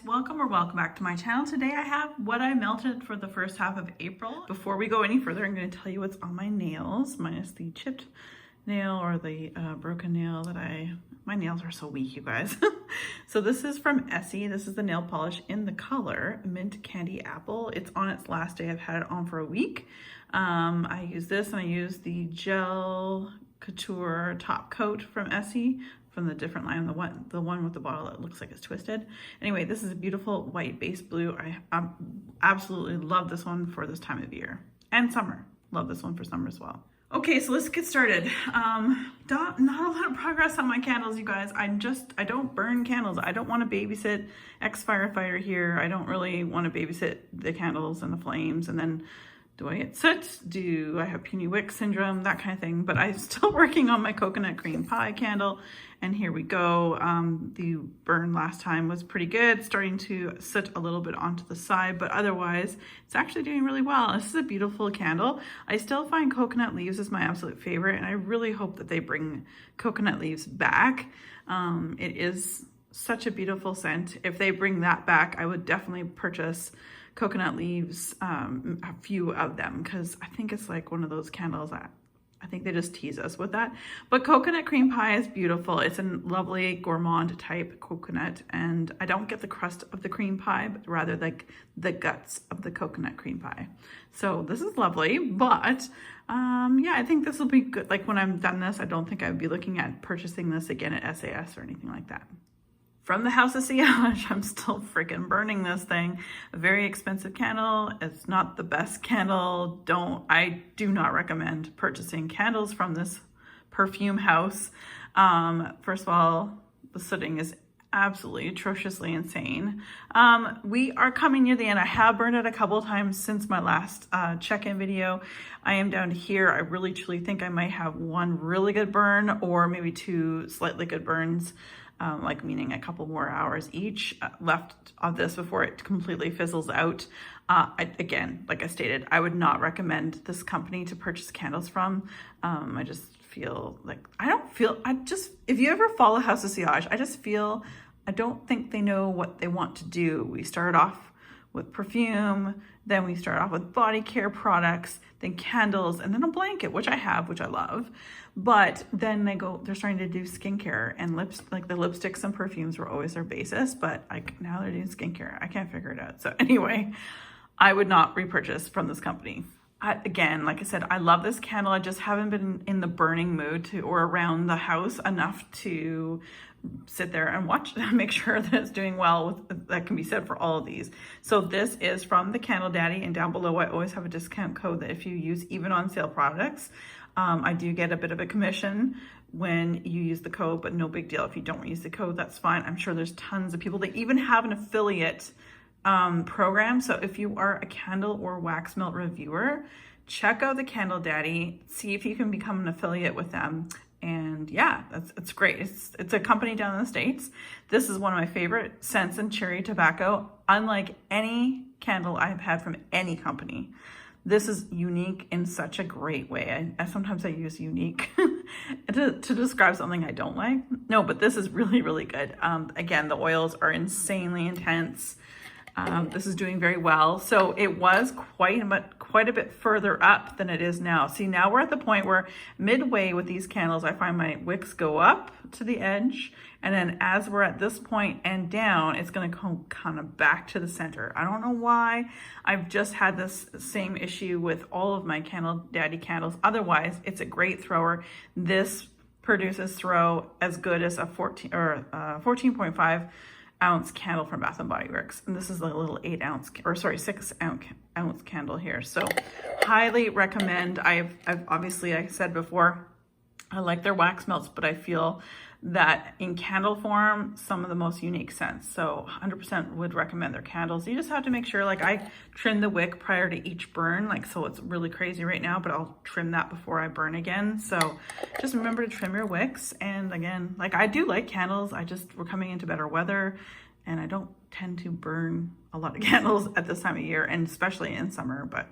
guys, welcome back to my channel. Today I have what I melted for the first half of April. Before we go any further, I'm going to tell you what's on my nails, minus the chipped nail or the broken nail that my nails are so weak, you guys. So this is from Essie. This is the nail polish in the color Mint Candy Apple. It's on its last day. I've had it on for a week. I use this and I use the Gel Couture top coat from Essie, from the different line, the one with the bottle that looks like it's twisted. Anyway, this is a beautiful white base blue. I absolutely love this one for this time of year and summer. Love this one for summer as well. Okay, so let's get started. Not a lot of progress on my candles, you guys. I don't burn candles. I don't want to babysit ex-firefighter here. I don't really want to babysit the candles and the flames, and then do I get soot? Do I have puny wick syndrome? That kind of thing. But I'm still working on my coconut cream pie candle. And here we go. The burn last time was pretty good. Starting to soot a little bit onto the side, but otherwise it's actually doing really well. This is a beautiful candle. I still find coconut leaves is my absolute favorite, and I really hope that they bring coconut leaves back. It is such a beautiful scent. If they bring that back, I would definitely purchase coconut leaves, a few of them, because I think it's like one of those candles that I think they just tease us with that. But coconut cream pie is beautiful. It's a lovely gourmand type coconut, and I don't get the crust of the cream pie, but rather like the guts of the coconut cream pie. So this is lovely, but yeah, I think this will be good. Like when I'm done this, I don't think I would be looking at purchasing this again at SAS or anything like that. From the House of Sillage, I'm still freaking burning this thing. A very expensive candle. It's not the best candle. I do not recommend purchasing candles from this perfume house. First of all, the sooting is absolutely atrociously insane. We are coming near the end. I have burned it a couple of times since my last check-in video. I am down to here. I really truly think I might have one really good burn or maybe two slightly good burns. Like meaning a couple more hours each left of this before it completely fizzles out. Again, like I stated, I would not recommend this company to purchase candles from. I just feel like, if you ever follow House of Sillage, I don't think they know what they want to do. We started off with perfume, then we start off with body care products, then candles, and then a blanket, which I have, which I love. But then they're starting to do skincare and lips, like the lipsticks and perfumes were always their basis, but like now they're doing skincare. I can't figure it out. So anyway, I would not repurchase from this company. Again, like I said, I love this candle. I just haven't been in the burning mood or around the house enough to sit there and watch it and make sure that it's doing well. That can be said for all of these. So this is from the Candle Daddy, and down below I always have a discount code that if you use even on sale products, I do get a bit of a commission when you use the code, but no big deal. If you don't use the code, that's fine. I'm sure there's tons of people that even have an affiliate program. So if you are a candle or wax melt reviewer, check out the Candle Daddy, see if you can become an affiliate with them. And yeah, it's great. It's a company down in the States. This is one of my favorite scents, and cherry tobacco. Unlike any candle I've had from any company, this is unique in such a great way. Sometimes I use unique to describe something I don't like. No, but this is really, really good. Again, the oils are insanely intense. This is doing very well. So it was quite a bit further up than it is now. See, now we're at the point where midway with these candles, I find my wicks go up to the edge. And then as we're at this point and down, it's going to come kind of back to the center. I don't know why. I've just had this same issue with all of my Candle Daddy candles. Otherwise, it's a great thrower. This produces throw as good as a 14.5 ounce candle from Bath & Body Works, and this is a little 6 ounce candle here. So highly recommend. I've obviously, I said before, I like their wax melts, but I feel that in candle form, some of the most unique scents. So 100% would recommend their candles. You just have to make sure, like I trim the wick prior to each burn, like, so it's really crazy right now, but I'll trim that before I burn again. So just remember to trim your wicks. And again, like I do like candles. We're coming into better weather, and I don't tend to burn a lot of candles at this time of year, and especially in summer. But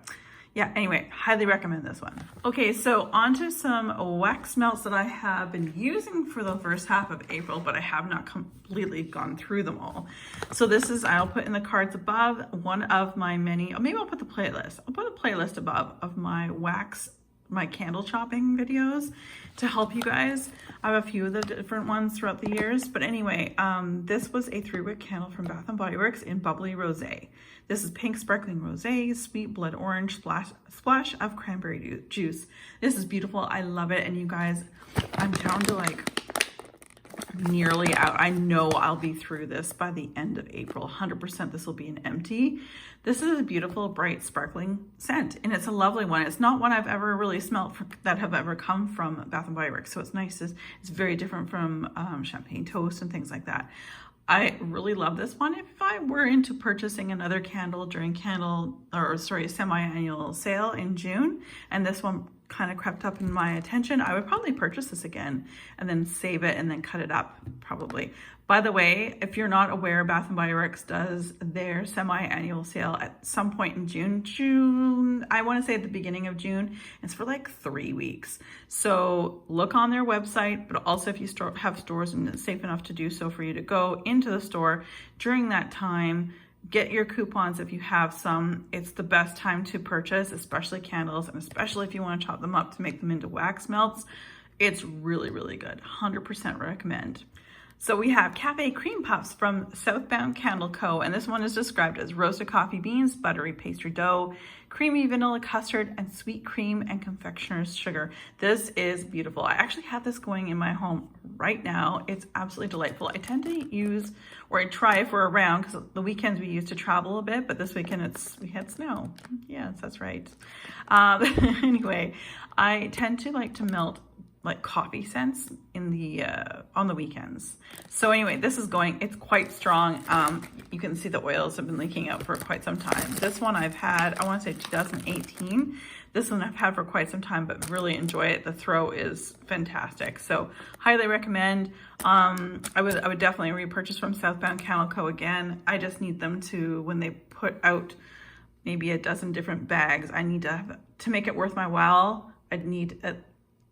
yeah, anyway, highly recommend this one. Okay, so on to some wax melts that I have been using for the first half of April, but I have not completely gone through them all. So this is, I'll put in the cards above, one of my many, maybe I'll put the playlist. I'll put a playlist above of my candle chopping videos to help you guys. I have a few of the different ones throughout the years, but anyway, this was a 3-wick candle from Bath & Body Works in Bubbly Rosé. This is pink sparkling rosé, sweet blood orange, splash of cranberry juice. This is beautiful. I love it. And you guys, I'm down to like nearly out. I know I'll be through this by the end of April. 100% this will be an empty. This is a beautiful, bright, sparkling scent, and it's a lovely one. It's not one I've ever really smelled that have ever come from Bath & Body Works, so it's nice. It's very different from champagne toast and things like that. I really love this one. If I were into purchasing another candle during semi-annual sale in June, and this one kind of crept up in my attention, I would probably purchase this again and then save it and then cut it up probably. By the way, if you're not aware, Bath & Body Works does their semi-annual sale at some point in June, I want to say at the beginning of June. It's for like 3 weeks. So look on their website, but also if you have stores and it's safe enough to do so for you to go into the store during that time, get your coupons if you have some. It's the best time to purchase, especially candles, and especially if you want to chop them up to make them into wax melts. It's really, really good. 100% recommend. So we have Cafe Cream Puffs from Southbound Candle Co. And this one is described as roasted coffee beans, buttery pastry dough, creamy vanilla custard, and sweet cream and confectioner's sugar. This is beautiful. I actually have this going in my home right now. It's absolutely delightful. I tend to use, or I try for a round, because the weekends we used to travel a bit, but this weekend we had snow. Yes, that's right. Anyway, I tend to like to melt like coffee scents in the on the weekends. So anyway, this is going, it's quite strong. You can see the oils have been leaking out for quite some time. This one I've had, I want to say 2018. This one I've had for quite some time, but really enjoy it. The throw is fantastic. So highly recommend. I would definitely repurchase from Southbound Candle Co. again. I just need them to, when they put out maybe a dozen different bags, I need to make it worth my while. I'd need at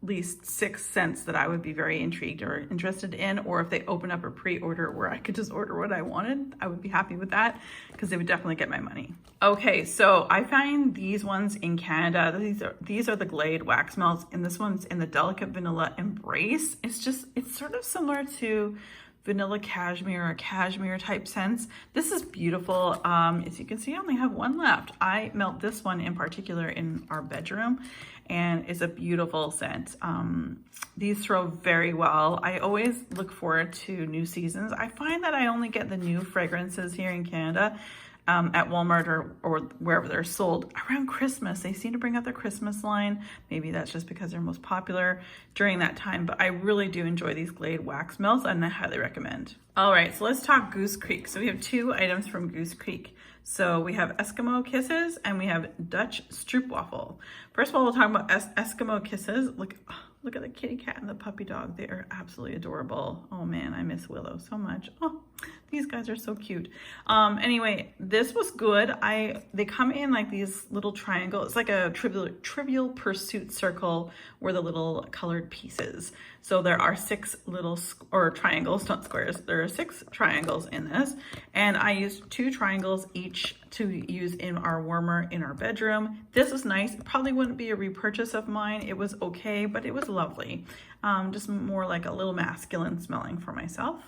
least 6 scents that I would be very intrigued or interested in, or if they open up a pre-order where I could just order what I wanted, I would be happy with that, because they would definitely get my money. Okay, so I find these ones in Canada. These are the Glade Wax Melts, and this one's in the Delicate Vanilla Embrace. It's sort of similar to vanilla cashmere or cashmere type scents. This is beautiful. As you can see, I only have one left. I melt this one in particular in our bedroom, and it's a beautiful scent. These throw very well. I always look forward to new seasons. I find that I only get the new fragrances here in Canada at Walmart or wherever they're sold around Christmas. They seem to bring out their Christmas line. Maybe that's just because they're most popular during that time, but I really do enjoy these Glade Wax Melts, and I highly recommend. All right, so let's talk Goose Creek. So we have 2 items from Goose Creek. So we have Eskimo Kisses and we have Dutch Stroopwafel. First of all, we'll talk about Eskimo Kisses. Look at the kitty cat and the puppy dog. They are absolutely adorable. Oh man, I miss Willow so much. Oh, these guys are so cute. Anyway, this was good. They come in like these little triangles. It's like a Trivial Pursuit circle where the little colored pieces. So there are 6 little triangles, not squares. There are 6 triangles in this, and I used 2 triangles each to use in our warmer in our bedroom. This was nice. It probably wouldn't be a repurchase of mine. It was okay, but it was lovely. Just more like a little masculine smelling for myself.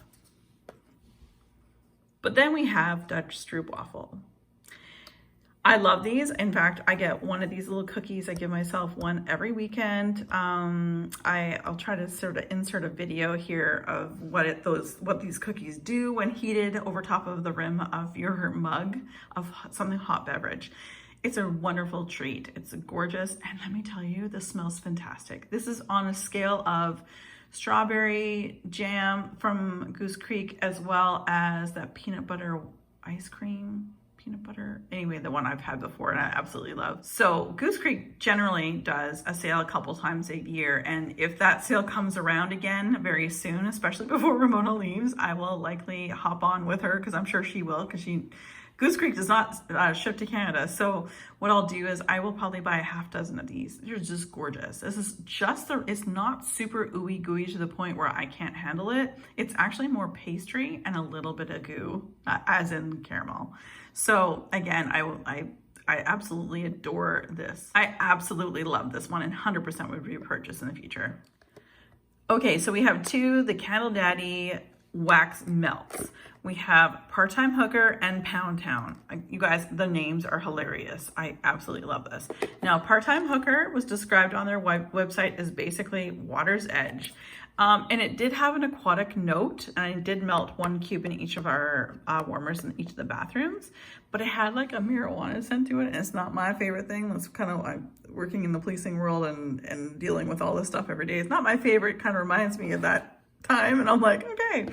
But then we have Dutch Stroopwafel. I love these. In fact, I get one of these little cookies. I give myself one every weekend. I'll try to sort of insert a video here of what these cookies do when heated over top of the rim of your mug of something hot beverage. It's a wonderful treat. It's gorgeous, and let me tell you, this smells fantastic. This is on a scale of strawberry jam from Goose Creek, as well as that peanut butter ice cream. Anyway, the one I've had before and I absolutely love. So Goose Creek generally does a sale a couple times a year, and if that sale comes around again very soon, especially before Ramona leaves, I will likely hop on with her, because I'm sure she will, because she Goose Creek does not ship to Canada. So what I'll do is I will probably buy a half dozen of these. They're just gorgeous. This is just it's not super ooey gooey to the point where I can't handle it. It's actually more pastry and a little bit of goo, as in caramel. So again, I absolutely adore this. I absolutely love this one and 100% would repurchase in the future. Okay, so we have the Candle Daddy Wax Melts. We have Part-Time Hooker and Pound Town. You guys, the names are hilarious. I absolutely love this. Now, Part-Time Hooker was described on their website as basically water's edge. And it did have an aquatic note, and I did melt 1 cube in each of our warmers in each of the bathrooms, but it had like a marijuana scent to it, and it's not my favorite thing. That's kind of like working in the policing world and dealing with all this stuff every day. It's not my favorite. Kind of reminds me of that time, and I'm like, okay.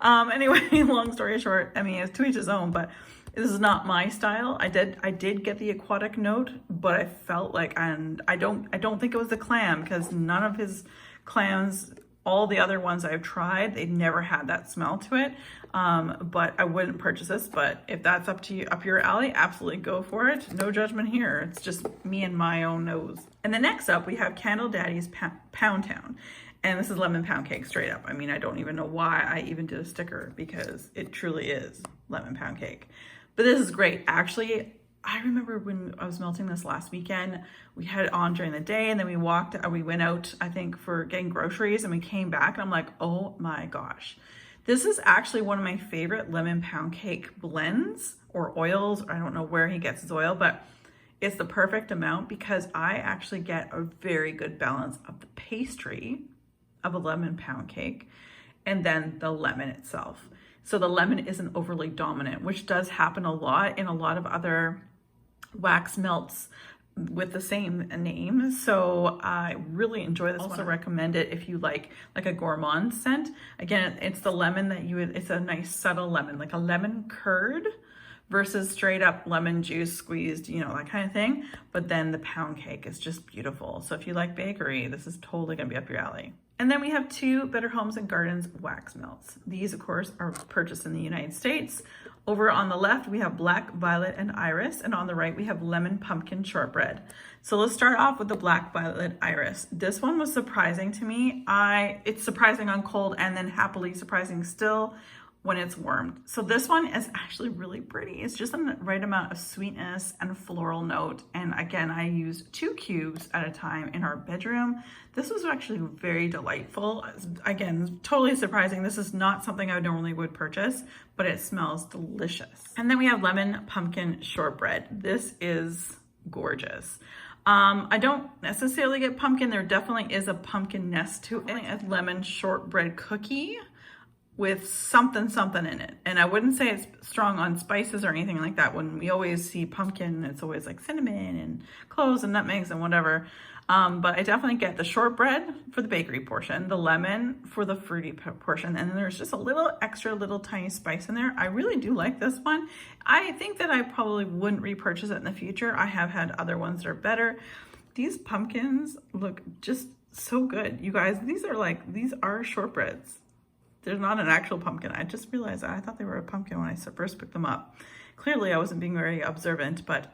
Anyway, long story short, I mean, it's to each his own, but this is not my style. I did get the aquatic note, but I felt like, and I don't think it was the clam, because none of his clams, all the other ones I've tried, they never had that smell to it. But I wouldn't purchase this, but if that's up your alley, absolutely go for it. No judgment here. It's just me and my own nose. And then next up, we have Candle Daddy's Pound Town. And this is lemon pound cake, straight up. I mean, I don't even know why I even did a sticker, because it truly is lemon pound cake. But this is great. Actually, I remember when I was melting this last weekend, we had it on during the day, and then we went out, I think, for getting groceries, and we came back, and I'm like, oh my gosh. This is actually one of my favorite lemon pound cake blends or oils. I don't know where he gets his oil, but it's the perfect amount, because I actually get a very good balance of the pastry of a lemon pound cake and then the lemon itself. So the lemon isn't overly dominant, which does happen a lot in a lot of other wax melts with the same name. So I really enjoy this. Also recommend it if you like a gourmand scent. Again, it's the lemon that it's a nice subtle lemon, like a lemon curd versus straight up lemon juice squeezed, you know, that kind of thing. But then the pound cake is just beautiful. So if you like bakery, this is totally gonna be up your alley. And then we have 2 Better Homes and Gardens wax melts. These, of course, are purchased in the United States. Over on the left, we have Black Violet and Iris, and on the right, we have Lemon Pumpkin Shortbread. So let's start off with the Black Violet Iris. This one was surprising to me. It's surprising on cold, and then happily surprising still when it's warmed. So this one is actually really pretty. It's just the right amount of sweetness and floral note. And again, I used 2 cubes at a time in our bedroom. This was actually very delightful. Again, totally surprising. This is not something I normally would purchase, but it smells delicious. And then we have Lemon Pumpkin Shortbread. This is gorgeous. I don't necessarily get pumpkin. There definitely is a pumpkin nest to it. A lemon shortbread cookie with something in it. And I wouldn't say it's strong on spices or anything like that. When we always see pumpkin, it's always like cinnamon and cloves and nutmegs and whatever. But I definitely get the shortbread for the bakery portion, the lemon for the fruity portion, and then there's just a little extra little tiny spice in there. I really do like this one. I think that I probably wouldn't repurchase it in the future. I have had other ones that are better. These pumpkins look just so good. You guys, these are shortbreads. They're not an actual pumpkin. I just realized that. I thought they were a pumpkin when I first picked them up. Clearly, I wasn't being very observant, but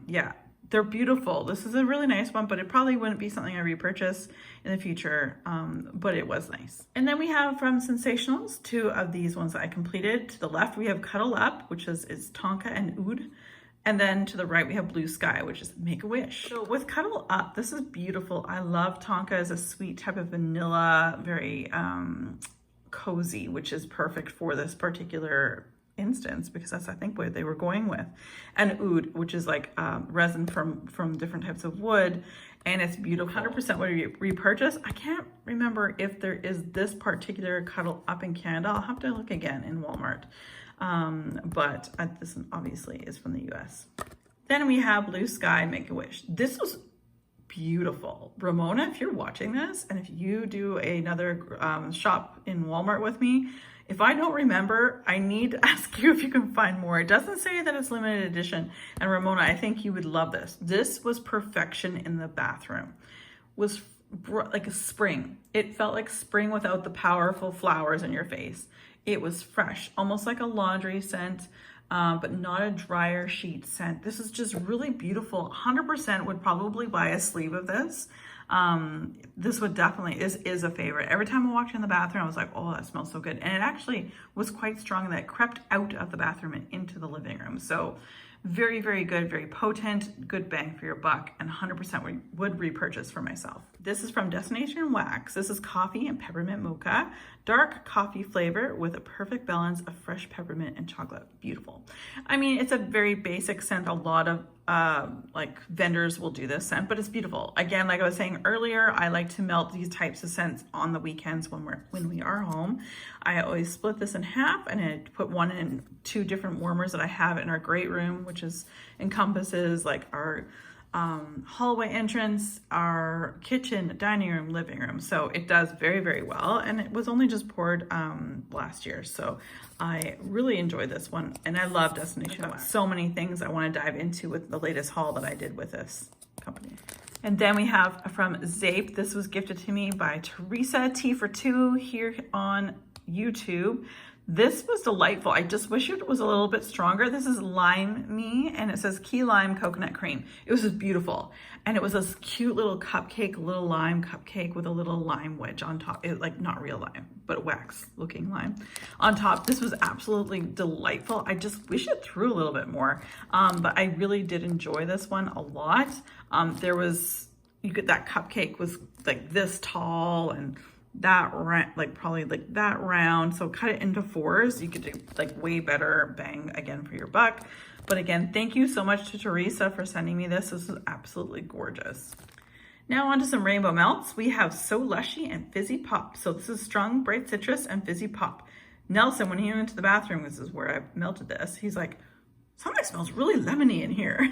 yeah, they're beautiful. This is a really nice one, but it probably wouldn't be something I repurchase in the future, but it was nice. And then we have from Sensationals, 2 of these ones that I completed. To the left, we have Cuddle Up, which is Tonka and Oud. And then to the right, we have Blue Sky, which is Make-A-Wish. So with Cuddle Up, this is beautiful. I love Tonka as a sweet type of vanilla, very cozy, which is perfect for this particular instance, because that's, I think, what they were going with. And Oud, which is like resin from different types of wood, and it's beautiful. 100% would you repurchase. I can't remember if there is this particular Cuddle Up in Canada. I'll have to look again in Walmart. But this obviously is from the US. Then we have Blue Sky Make-A-Wish. This was beautiful. Ramona, if you're watching this, and if you do another shop in Walmart with me, if I don't remember, I need to ask you if you can find more. It doesn't say that it's limited edition. And Ramona, I think you would love this. This was perfection in the bathroom. Was like a spring. It felt like spring without the powerful flowers in your face. It was fresh, almost like a laundry scent. but not a dryer sheet scent. This is just really beautiful. 100% would probably buy a sleeve of this. This would definitely is a favorite. Every time I walked in the bathroom, I was like, oh, that smells so good. And it actually was quite strong that it crept out of the bathroom and into the living room. So very, very good, very potent, good bang for your buck, and 100% would repurchase for myself. This is from Destination Wax. This is coffee and peppermint mocha, dark coffee flavor with a perfect balance of fresh peppermint and chocolate. Beautiful. I mean, it's a very basic scent. A lot of like vendors will do this scent, but it's beautiful. Again, like I was saying earlier, I like to melt these types of scents on the weekends when we are home. I always split this in half, and I put one in 2 different warmers that I have in our great room, which encompasses like our hallway entrance, our kitchen, dining room, living room. So it does very, very well. And it was only just poured last year. So I really enjoyed this one. And I love Destination Wax. So many things I want to dive into with the latest haul that I did with this company. And then we have from Zape. This was gifted to me by Teresa T for 2 here on YouTube. This was delightful. I just wish it was a little bit stronger. This is Lime Me, and it says key lime coconut cream. It was just beautiful. And it was this cute little cupcake, little lime cupcake with a little lime wedge on top. Like not real lime, but wax looking lime on top. This was absolutely delightful. I just wish it threw a little bit more. But I really did enjoy this one a lot. You get that cupcake was like this tall and that probably like that round. So cut it into 4s. You could do like way better bang again for your buck. But again, thank you so much to Teresa for sending me this. This is absolutely gorgeous. Now on to some rainbow melts. We have So Lushy and Fizzy Pop. So this is strong, bright citrus and fizzy pop. Nelson, when he went to the bathroom, this is where I melted this. He's like, something smells really lemony in here.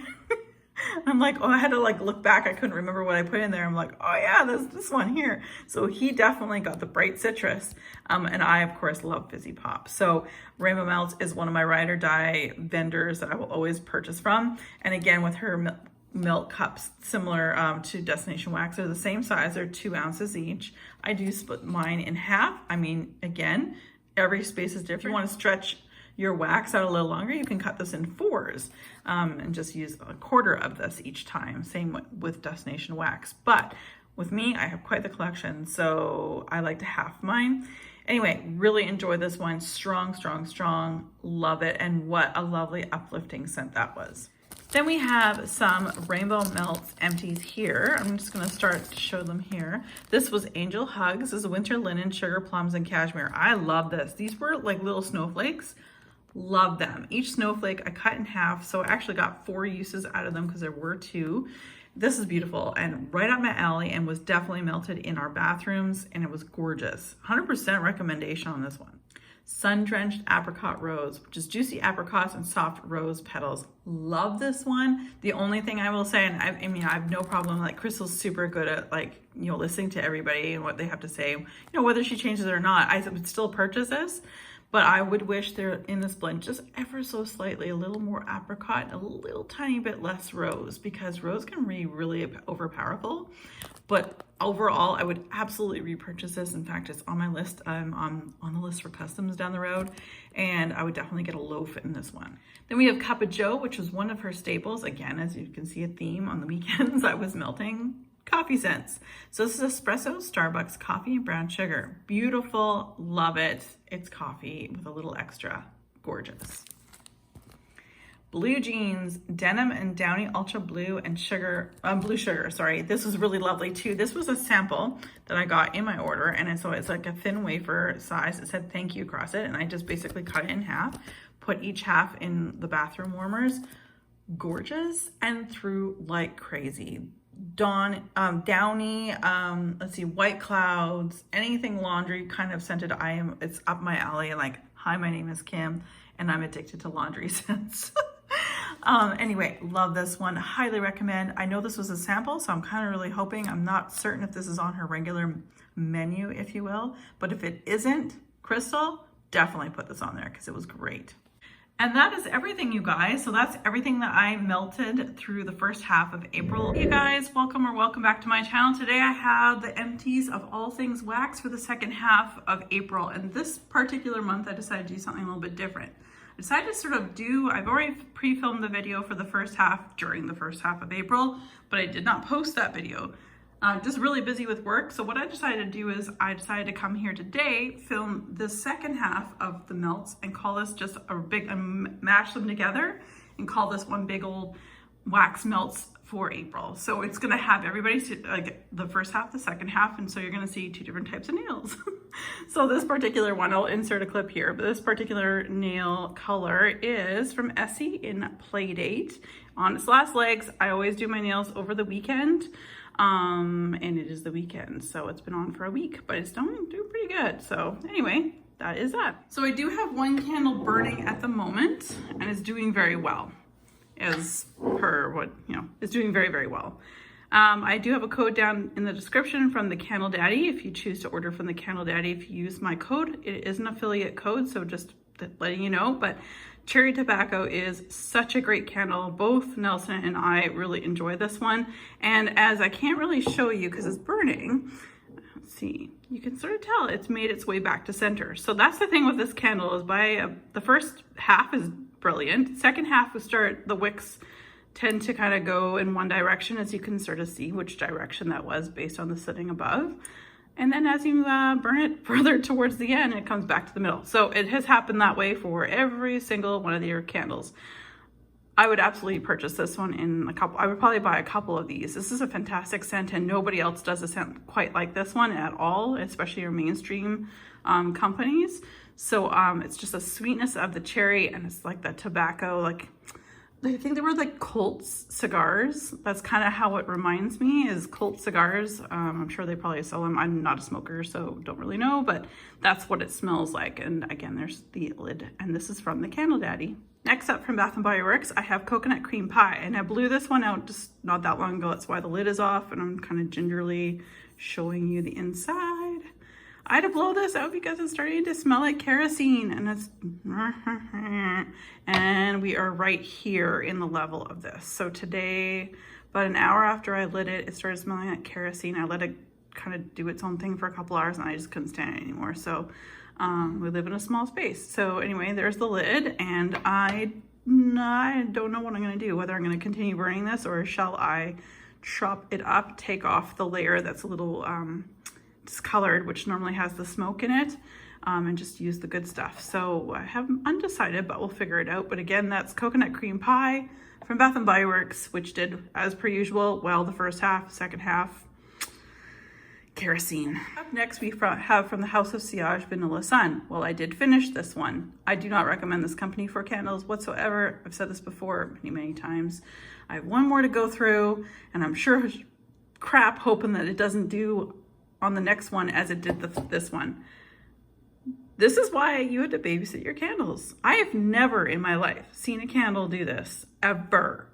I'm like, oh, I had to like look back. I couldn't remember what I put in there. I'm like, oh yeah, this one here. So he definitely got the bright citrus. And I, of course, love Fizzy Pop. So Rainbow Melts is one of my ride or die vendors that I will always purchase from. And again, with her milk cups, similar to Destination Wax, they're the same size. They're 2 ounces each. I do split mine in half. I mean, again, every space is different. If you want to stretch your wax out a little longer, you can cut this in 4s and just use a 1/4 of this each time. Same with Destination Wax. But with me, I have quite the collection, so I like to half mine. Anyway, really enjoy this one. Strong, strong, strong. Love it. And what a lovely uplifting scent that was. Then we have some Rainbow Melts empties here. I'm just going to start to show them here. This was Angel Hugs. This is winter linen, sugar plums, and cashmere. I love this. These were like little snowflakes. Love them. Each snowflake I cut in half, so I actually got 4 uses out of them because there were 2. This is beautiful and right up my alley, and was definitely melted in our bathrooms, and it was gorgeous. 100% recommendation on this one. Sun-drenched apricot rose, which is juicy apricots and soft rose petals. Love this one. The only thing I will say, and I mean, I have no problem, like Crystal's super good at like, you know, listening to everybody and what they have to say, you know, whether she changes it or not, I would still purchase this. But I would wish they're in this blend just ever so slightly, a little more apricot, and a little tiny bit less rose, because rose can be really overpowerful. But overall, I would absolutely repurchase this. In fact, it's on my list. I'm on the list for customs down the road, and I would definitely get a loaf in this one. Then we have Cup of Joe, which was one of her staples. Again, as you can see, a theme on the weekends I was melting. Coffee scents. So this is espresso, Starbucks, coffee, and brown sugar. Beautiful, love it. It's coffee with a little extra. Gorgeous. Blue Jeans, denim and downy ultra blue and sugar, blue sugar, sorry. This was really lovely too. This was a sample that I got in my order, and so it's like a thin wafer size. It said thank you across it, and I just basically cut it in half, put each half in the bathroom warmers. Gorgeous, and threw like crazy. Downy, let's see, White Clouds, anything laundry kind of scented. It's up my alley. Like, hi, my name is Kim, and I'm addicted to laundry scents. Anyway, love this one. Highly recommend. I know this was a sample, so I'm kind of really hoping. I'm not certain if this is on her regular menu, if you will, but if it isn't, Crystal, definitely put this on there because it was great. And that is everything, you guys. So that's everything that I melted through the first half of April. You guys, welcome back to my channel. Today I have the empties of all things wax for the second half of April. And this particular month, I decided to do something a little bit different. I decided to sort of I've already pre-filmed the video for the first half during the first half of April, but I did not post that video. Just really busy with work. So what I decided to do is I decided to come here today, film the second half of the melts and call this just a big, mash them together and call this one big old wax melts for April. So it's gonna have everybody see like the first half, the second half, and so you're gonna see two different types of nails. So this particular one, I'll insert a clip here, but this particular nail color is from Essie in Playdate. On its last legs. I always do my nails over the weekend. And it is the weekend, so it's been on for a week, but it's doing pretty good. So anyway, that is that. So I do have one candle burning at the moment, and it's doing very well, as per what, it's doing very, very well. I do have a code down in the description from the Candle Daddy. If you choose to order from the Candle Daddy, if you use my code, it is an affiliate code, so just letting you know. But Cherry Tobacco is such a great candle. Both Nelson and I really enjoy this one. And as I can't really show you because it's burning, let's see, you can sort of tell it's made its way back to center. So that's the thing with this candle is the first half is brilliant. Second half the wicks tend to kind of go in one direction, as you can sort of see which direction that was based on the setting above. And then as you burn it further towards the end, it comes back to the middle. So it has happened that way for every single one of your candles. I would absolutely purchase this one in a couple. I would probably buy a couple of these. This is a fantastic scent, and nobody else does a scent quite like this one at all, especially your mainstream companies. So it's just a sweetness of the cherry, and it's like that tobacco, like I think they were like Colt cigars. That's kind of how it reminds me, is Colt cigars. I'm sure they probably sell them. I'm not a smoker, so don't really know, but that's what it smells like. And again, there's the lid, and this is from the Candle Daddy. Next up from Bath & Body Works, I have Coconut Cream Pie, and I blew this one out just not that long ago. That's why the lid is off, and I'm kind of gingerly showing you the inside. I had to blow this out because it's starting to smell like kerosene, and we are right here in the level of this. So today, about an hour after I lit it, it started smelling like kerosene. I let it kind of do its own thing for a couple hours, and I just couldn't stand it anymore. So we live in a small space. So anyway, there's the lid, and I don't know what I'm gonna do, whether I'm gonna continue burning this or shall I chop it up, take off the layer that's a little discolored, which normally has the smoke in it, and just use the good stuff. So I have undecided, but we'll figure it out. But again, that's Coconut Cream Pie from Bath & Body Works, which did, as per usual, well the first half. Second half, kerosene. Up next, we have from the House of Sillage Vanilla Sun. Well, I did finish this one. I do not recommend this company for candles whatsoever. I've said this before many times. I have one more to go through, and I'm sure crap hoping that it doesn't do on the next one as it did this one. This is why you had to babysit your candles. I have never in my life seen a candle do this, ever.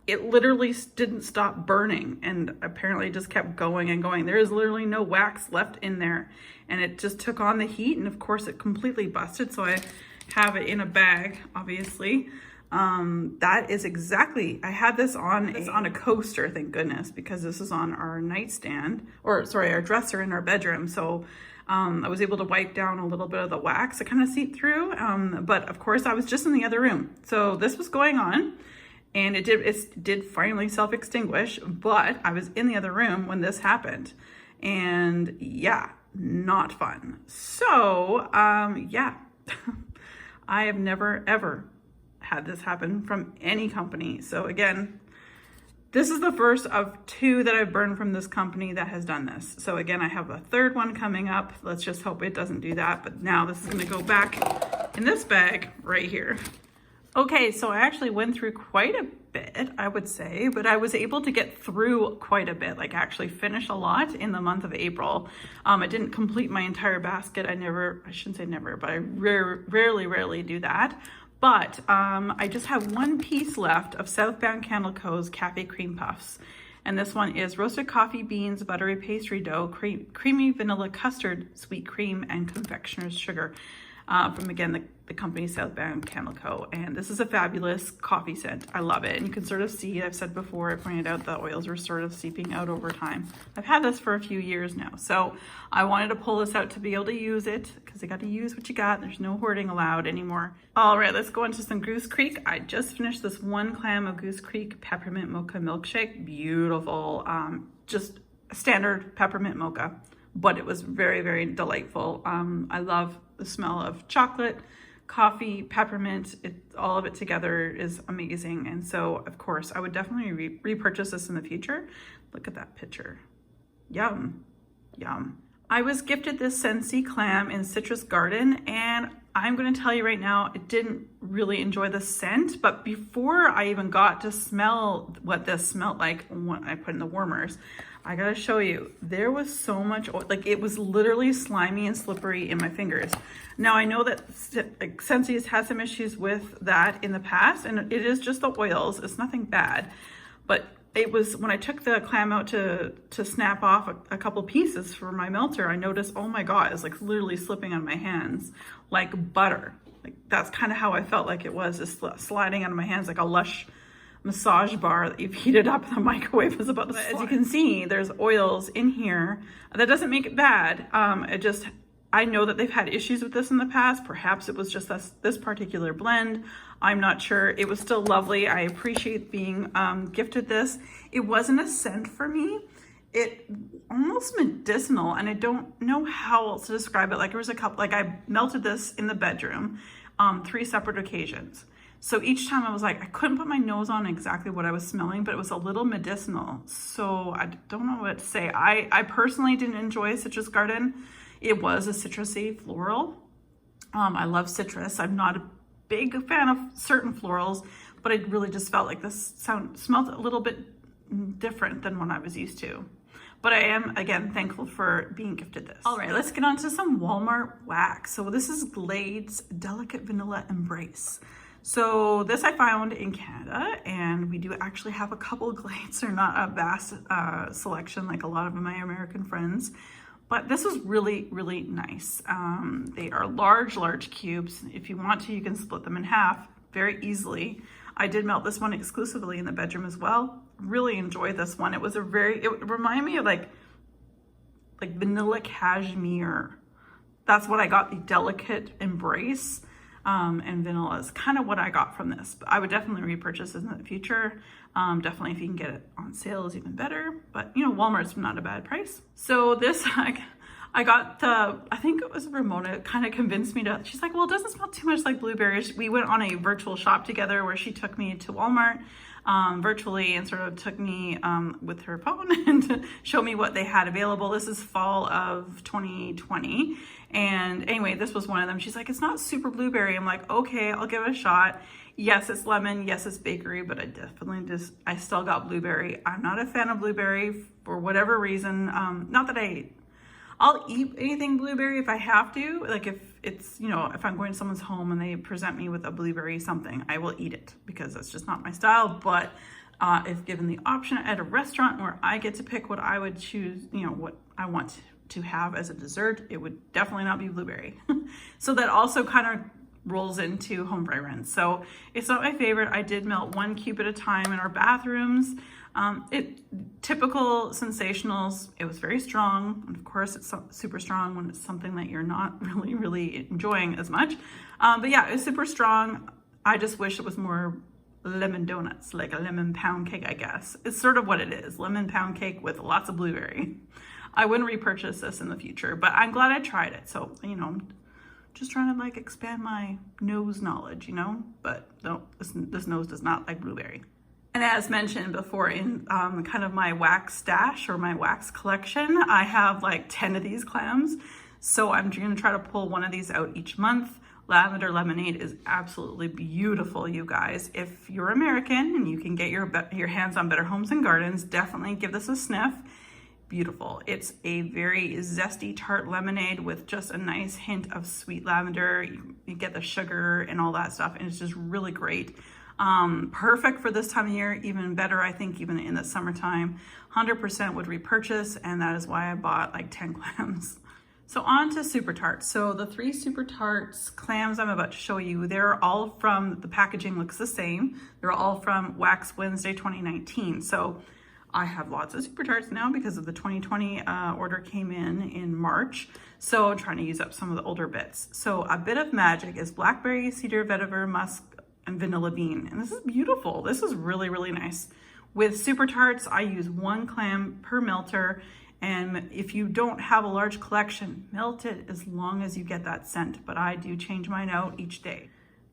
It literally didn't stop burning, and apparently just kept going and going. There is literally no wax left in there, and it just took on the heat, and of course it completely busted. So I have it in a bag, obviously. That is exactly, I had this on a coaster, thank goodness, because this is on our nightstand, or sorry, our dresser in our bedroom. So I was able to wipe down a little bit of the wax that kind of seeped through. But of course I was just in the other room. So this was going on, and it did finally self-extinguish, but I was in the other room when this happened. And yeah, not fun. So yeah, I have never ever had this happen from any company. So again, this is the first of two that I've burned from this company that has done this. So again, I have a third one coming up. Let's just hope it doesn't do that. But now this is gonna go back in this bag right here. Okay, so I actually went through quite a bit, I would say, but I was able to get through quite a bit, like actually finish a lot in the month of April. I didn't complete my entire basket. I shouldn't say never, but I rarely do that. But I just have one piece left of Southbound Candle Co.'s Cafe Cream Puffs. And this one is roasted coffee beans, buttery pastry dough, creamy vanilla custard, sweet cream, and confectioner's sugar. from, again, the company Southbound Chemical. And this is a fabulous coffee scent. I love it. And you can sort of see, I've said before, I pointed out the oils were sort of seeping out over time. I've had this for a few years now. So I wanted to pull this out to be able to use it, because you got to use what you got. There's no hoarding allowed anymore. All right, let's go into some Goose Creek. I just finished this 1 clam of Goose Creek Peppermint Mocha Milkshake. Beautiful. Just standard peppermint mocha, but it was very, very delightful. I love the smell of chocolate, coffee, peppermint. All of it together is amazing. And so, of course, I would definitely repurchase this in the future. Look at that picture. Yum, yum. I was gifted this Scentsy clam in Citrus Garden, and I'm going to tell you right now, I didn't really enjoy the scent, but before I even got to smell what this smelled like when I put in the warmers, I gotta show you, there was so much oil, like it was literally slimy and slippery in my fingers. Now I know that Scentsy has had some issues with that in the past, and it is just the oils, it's nothing bad. But it was, when I took the clam out to snap off a couple pieces for my melter, I noticed, oh my God, it's like literally slipping on my hands like butter. Like that's kind of how I felt like it was, just sliding out of my hands like a Lush massage bar that you've heated up in the microwave is about to slide. As you can see, there's oils in here. That doesn't make it bad. I know that they've had issues with this in the past. Perhaps it was just this particular blend. I'm not sure. It was still lovely. I appreciate being gifted this. It wasn't a scent for me. It almost medicinal, and I don't know how else to describe it. Like there was a couple, like I melted this in the bedroom, 3 separate occasions. So each time I was like, I couldn't put my nose on exactly what I was smelling, but it was a little medicinal. So I don't know what to say. I personally didn't enjoy Citrus Garden. It was a citrusy floral. I love citrus. I'm not a big fan of certain florals, but it really just felt like this smelled a little bit different than what I was used to. But I am, again, thankful for being gifted this. All right, let's get on to some Walmart wax. So this is Glade's Delicate Vanilla Embrace. So this I found in Canada, and we do actually have a couple of Glades. They're not a vast selection like a lot of my American friends, but this was really, really nice. They are large cubes. If you want to, you can split them in half very easily. I did melt this one exclusively in the bedroom as well. Really enjoyed this one. It was it reminded me of like vanilla cashmere. That's what I got, the Delicate Embrace. And vanilla is kind of what I got from this. But I would definitely repurchase this in the future. Definitely if you can get it on sale is even better. But you know, Walmart's not a bad price. So this, I got I think it was Ramona, kind of convinced me to, she's like, well, it doesn't smell too much like blueberries. We went on a virtual shop together where she took me to Walmart virtually and sort of took me with her phone and showed me what they had available. This is fall of 2020. And anyway, this was one of them. She's like, it's not super blueberry. I'm like, okay, I'll give it a shot. Yes, it's lemon. Yes, it's bakery, but I still got blueberry. I'm not a fan of blueberry for whatever reason. Not that I'll eat anything blueberry if I have to. Like if it's, you know, if I'm going to someone's home and they present me with a blueberry something, I will eat it because that's just not my style. But if given the option at a restaurant where I get to pick what I would choose, you know, what I want to have as a dessert, it would definitely not be blueberry. So that also kind of rolls into home fragrance. So it's not my favorite. I did melt 1 cube at a time in our bathrooms. Typical Sensationals, it was very strong. And of course, it's super strong when it's something that you're not really enjoying as much. But yeah, it's super strong. I just wish it was more lemon donuts, like a lemon pound cake, I guess. It's sort of what it is, lemon pound cake with lots of blueberry. I wouldn't repurchase this in the future, but I'm glad I tried it. So, you know, just trying to like expand my nose knowledge, you know, but no, this nose does not like blueberry. And as mentioned before in kind of my wax stash or my wax collection, I have like 10 of these clams. So I'm gonna try to pull one of these out each month. Lavender Lemonade is absolutely beautiful, you guys. If you're American and you can get your hands on Better Homes and Gardens, definitely give this a sniff. Beautiful. It's a very zesty tart lemonade with just a nice hint of sweet lavender. You get the sugar and all that stuff, and it's just really great. Perfect for this time of year, even better, I think, even in the summertime. 100% would repurchase, and that is why I bought like 10 clams. So on to Super Tarts. So the 3 Super Tarts clams I'm about to show you, they're all from, the packaging looks the same. They're all from Wax Wednesday 2019. So I have lots of Super Tarts now because of the 2020 order came in March. So I'm trying to use up some of the older bits. So a bit of magic is blackberry, cedar, vetiver, musk, and vanilla bean. And this is beautiful. This is really, really nice. With Super Tarts, I use 1 clam per melter. And if you don't have a large collection, melt it as long as you get that scent. But I do change mine out each day.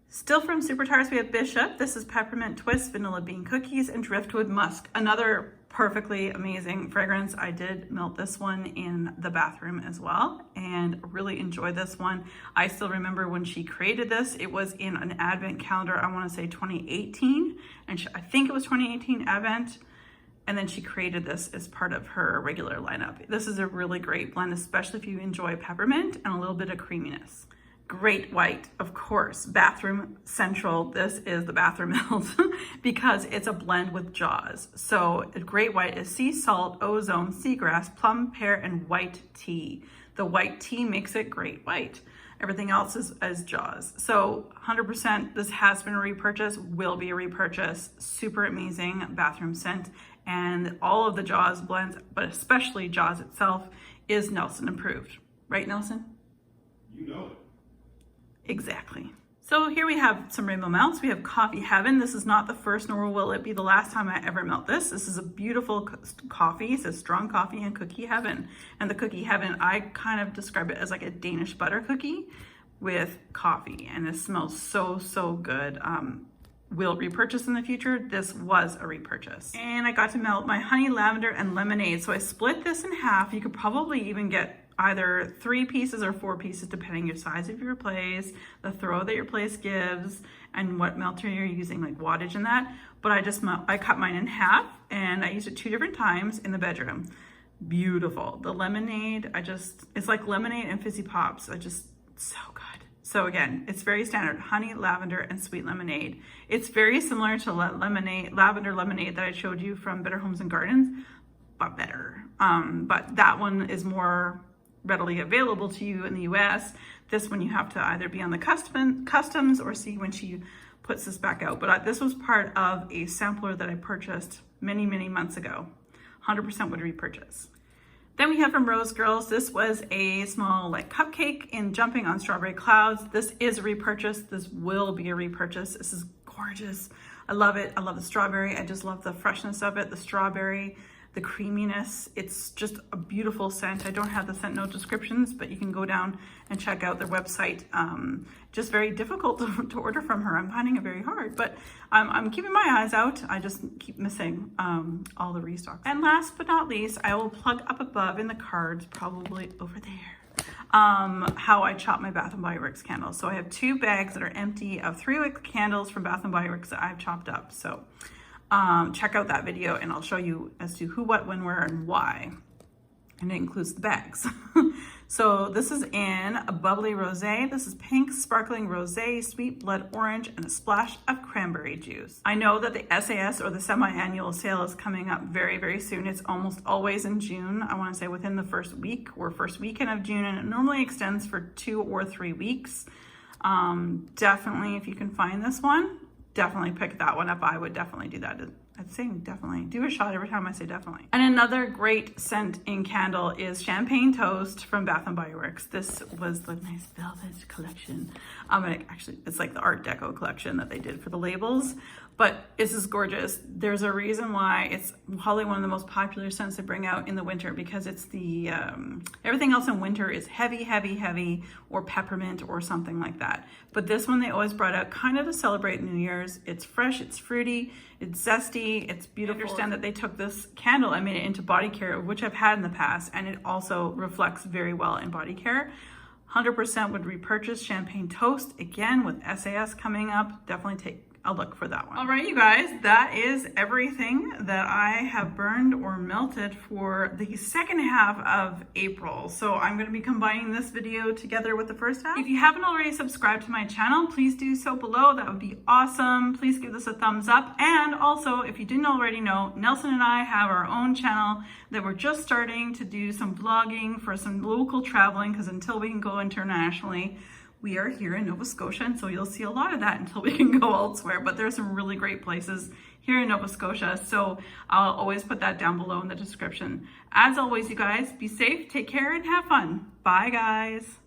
Still from Super Tarts, we have Bishop. This is peppermint twist, vanilla bean cookies, and driftwood musk. Another perfectly amazing fragrance. I did melt this one in the bathroom as well and really enjoyed this one. I still remember when she created this, it was in an advent calendar, I want to say 2018, and I think it was 2018 advent. And then she created this as part of her regular lineup. This is a really great blend, especially if you enjoy peppermint and a little bit of creaminess. Great White, of course, bathroom central. This is the bathroom melt because it's a blend with Jaws. So Great White is sea salt, ozone, seagrass, plum, pear, and white tea. The white tea makes it Great White. Everything else is as Jaws. So 100% this has been a repurchase, will be a repurchase. Super amazing bathroom scent. And all of the Jaws blends, but especially Jaws itself, is Nelson approved. Right, Nelson? You know it. Exactly. So here we have some rainbow melts. We have Coffee Heaven. This is not the first, nor will it be the last time I ever melt this. This is a beautiful coffee. It says strong coffee and cookie heaven. And the cookie heaven, I kind of describe it as like a Danish butter cookie with coffee. And it smells so, so good. Will repurchase in the future. This was a repurchase. And I got to melt my honey, lavender, and lemonade. So I split this in half. You could probably even get either 3 pieces or 4 pieces, depending your size of your place, the throw that your place gives, and what melter you're using, like wattage and that. But I cut mine in half, and I used it 2 different times in the bedroom. Beautiful. The lemonade, it's like lemonade and fizzy pops. So good. So again, it's very standard, honey, lavender, and sweet lemonade. It's very similar to lavender lemonade that I showed you from Better Homes and Gardens, but better. But that one is more readily available to you in the US. This one you have to either be on the customs or see when she puts this back out. But this was part of a sampler that I purchased many, many months ago. 100% would repurchase. Then we have from Rose Girls, this was a small like cupcake in Jumping on Strawberry Clouds. This is a repurchase. This will be a repurchase. This is gorgeous. I love it. I love the strawberry. I just love the freshness of it, the strawberry, the creaminess. It's just a beautiful scent. I don't have the scent note descriptions, but you can go down and check out their website. Just very difficult to order from her. I'm finding it very hard, but I'm keeping my eyes out. I just keep missing all the restocks. And last but not least, I will plug up above in the cards, probably over there, how I chop my Bath & Body Works candles. So I have 2 bags that are empty of 3-wick candles from Bath & Body Works that I've chopped up. So check out that video and I'll show you as to who, what, when, where, and why. And it includes the bags. So this is in a bubbly rosé. This is pink sparkling rosé, sweet blood orange, and a splash of cranberry juice. I know that the SAS or the semi-annual sale is coming up very, very soon. It's almost always in June. I want to say within the first week or first weekend of June, and it normally extends for 2 or 3 weeks. Definitely, if you can find this one, definitely pick that one up. I would definitely do that. I'd say definitely. Do a shot every time I say definitely. And another great scent in candle is Champagne Toast from Bath & Body Works. This was the nice velvet collection. Actually, it's like the Art Deco collection that they did for the labels. But this is gorgeous. There's a reason why it's probably one of the most popular scents to bring out in the winter, because it's the, everything else in winter is heavy, heavy, heavy, or peppermint or something like that. But this one they always brought out kind of to celebrate New Year's. It's fresh, it's fruity, it's zesty, it's beautiful. I understand that they took this candle and made it into body care, which I've had in the past, and it also reflects very well in body care. 100% would repurchase Champagne Toast, again with SAS coming up. Definitely take I'll look for that one. All right, you guys, that is everything that I have burned or melted for the second half of April. So I'm going to be combining this video together with the first half. If you haven't already subscribed to my channel, please do so below. That would be awesome. Please give this a thumbs up. And also, if you didn't already know, Nelson and I have our own channel that we're just starting to do some vlogging for some local traveling, because until we can go internationally, we are here in Nova Scotia, and so you'll see a lot of that until we can go elsewhere. But there's some really great places here in Nova Scotia, so I'll always put that down below in the description. As always, you guys, be safe, take care, and have fun. Bye, guys.